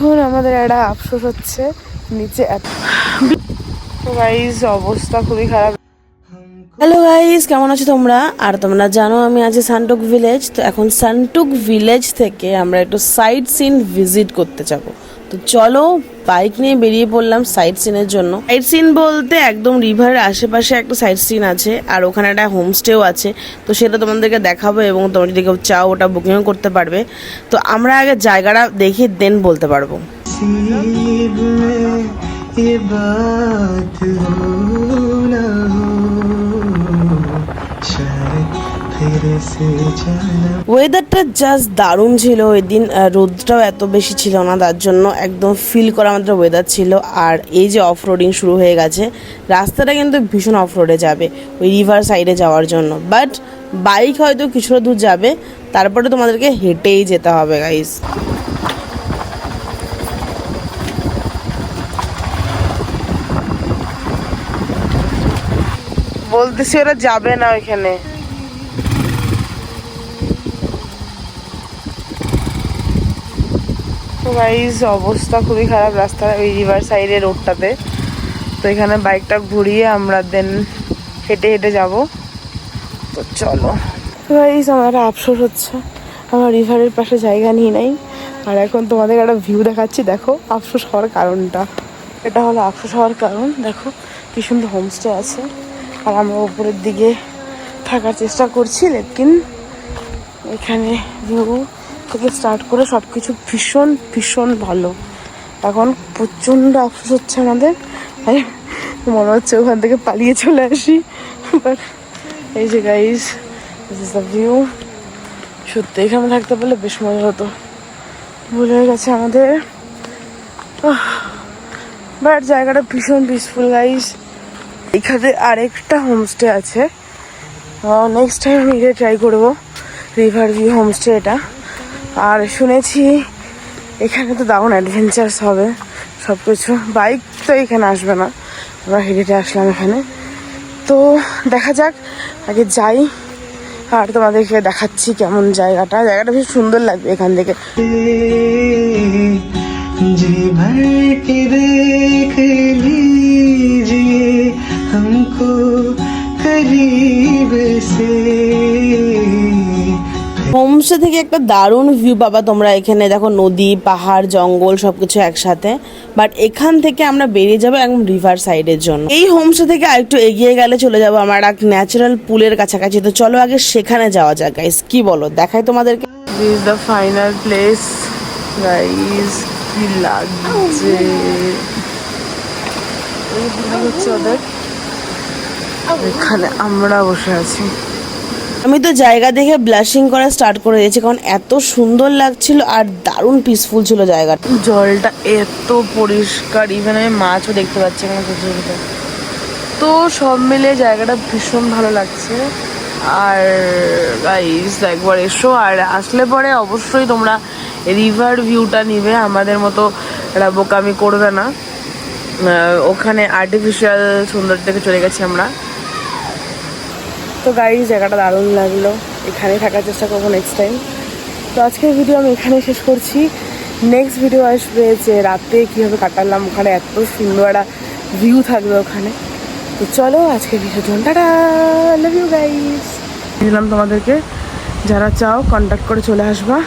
এখন আমাদের একটা আফসোস হচ্ছে, নিচে গাইস অবস্থা খুবই খারাপ। হ্যালো গাইস, কেমন আছো তোমরা? আর তোমরা জানো আমি আছি সানটুক ভিলেজ। তো এখন সানটুক ভিলেজ থেকে আমরা একটু সাইট সিন ভিজিট করতে যাব। তো চলো বাইক নিয়ে বেরিয়ে পড়লাম সাইট সিনের জন্য। সাইট সিন বলতে একদম রিভারের আশেপাশে একটা সাইট সিন আছে, আর ওখানে একটা হোমস্টেও আছে। তো সেটা তোমাদেরকে দেখাবো, এবং তোমরা যদি কেউ চাও ওটা বুকিংও করতে পারবে। তো আমরা আগে জায়গাটা দেখে দেন বলতে পারবো। ওয়েদারটা জাস্ট দারুণ ছিল ওই দিন। রোদটাও এত বেশি ছিল না, তার জন্য একদম ফিল করা আমাদের ওয়েদার ছিল। আর এই যে অফ রোডিং শুরু হয়ে গেছে, রাস্তাটা কিন্তু ভীষণ অফ রোডে যাবে ওই রিভার সাইডে যাওয়ার জন্য। বাট বাইক হয়তো কিছুটা দূর যাবে, তারপরে তোমাদেরকে হেঁটেই যেতে হবে গাইস। বলতেছি ওরা যাবে না ওইখানে। তো গাইস অবস্থা খুবই খারাপ রাস্তার ওই রিভার সাইডে রোডটাতে। তো এখানে বাইকটা ঘুরিয়ে আমরা দেন হেঁটে হেঁটে যাব। তো চলো গাইস, আমার আফসোস হচ্ছে আমার রিভারের পাশে জায়গা নিয়ে নাই। আর এখন তোমাদের একটা ভিউ দেখাচ্ছি, দেখো আফসোস হওয়ার কারণটা। এটা হলো আফসোস হওয়ার কারণ, দেখো কি সুন্দর হোমস্টে আছে। আর আমরা উপরের দিকে থাকার চেষ্টা করছি, লেকিন এখানে ভিউ থেকে স্টার্ট করে সব কিছু ভীষণ ভীষণ ভালো। এখন প্রচণ্ড আফসোস হচ্ছে আমাদের, মনে হচ্ছে ওখান থেকে পালিয়ে চলে আসি। বাট এই যে guys, this is the view. সত্যি এখানে থাকতে পারলে বেশ মজা হতো। ভুলে গেছে আমাদের, বাট জায়গাটা ভীষণ পিসফুল গাইস। এখানে আরেকটা হোমস্টে আছে, নেক্সট টাইম আমি এটা ট্রাই করবো, রিভার ভিউ হোমস্টে এটা। আর শুনেছি এখানে তো দারুণ অ্যাডভেঞ্চার্স হবে সব কিছু। বাইক তো এখানে আসবে না, আমরা হেঁটে আসলাম এখানে। তো দেখা যাক, আগে যাই আর তোমাদেরকে দেখাচ্ছি কেমন জায়গাটা। জায়গাটা বেশ সুন্দর লাগবে এখান থেকে। হোমস্টে থেকে একটা দারুণ ভিউ পাবা তোমরা এখানে। দেখো নদী, পাহাড়, জঙ্গল সবকিছু একসাথে। বাট এখান থেকে আমরা বেরিয়ে যাবো একদম রিভার সাইডের জন্য। এই হোমস্টে থেকে আরেকটু এগিয়ে গেলে চলে যাবো আমরা এক ন্যাচারাল পুলের কাছাকাছি। তো চলো আগে সেখানে যাওয়া যাক গাইস, কি বলো? দেখাই তোমাদেরকে। This is the final place guys. কি লাগছে, এই হচ্ছে ওদের, এখানে আমরা বসে আছি। আমি তো জায়গা দেখে ব্লাশিং করা স্টার্ট করে দিয়েছি, কারণ এত সুন্দর লাগছিল আর দারুণ পিসফুল ছিল জায়গাটা। জলটা এত পরিষ্কার, ইভেন আমি মাছও দেখতে পাচ্ছি এখানে ছোটো ছোটো। তো সব মিলে জায়গাটা ভীষণ ভালো লাগছে। আর গাইস একবার এসো, আর আসলে পরে অবশ্যই তোমরা রিভার ভিউটা নিবে, আমাদের মতো একটা বোকামি করবে না। ওখানে আর্টিফিশিয়াল সুন্দর থেকে চলে গেছি আমরা। তো গাইস জায়গাটা দারুণ লাগলো, এখানেই থাকার চেষ্টা করবো নেক্সট টাইম। তো আজকের ভিডিও আমি এখানে শেষ করছি। নেক্সট ভিডিও আসবে যে রাতে কীভাবে কাটালাম ওখানে, এত সুন্দর একটা ভিউ থাকবে ওখানে। তো চলো আজকের video tata, love you guys. দিলাম তোমাদেরকে, যারা চাও কন্ট্যাক্ট করে চলে আসবা।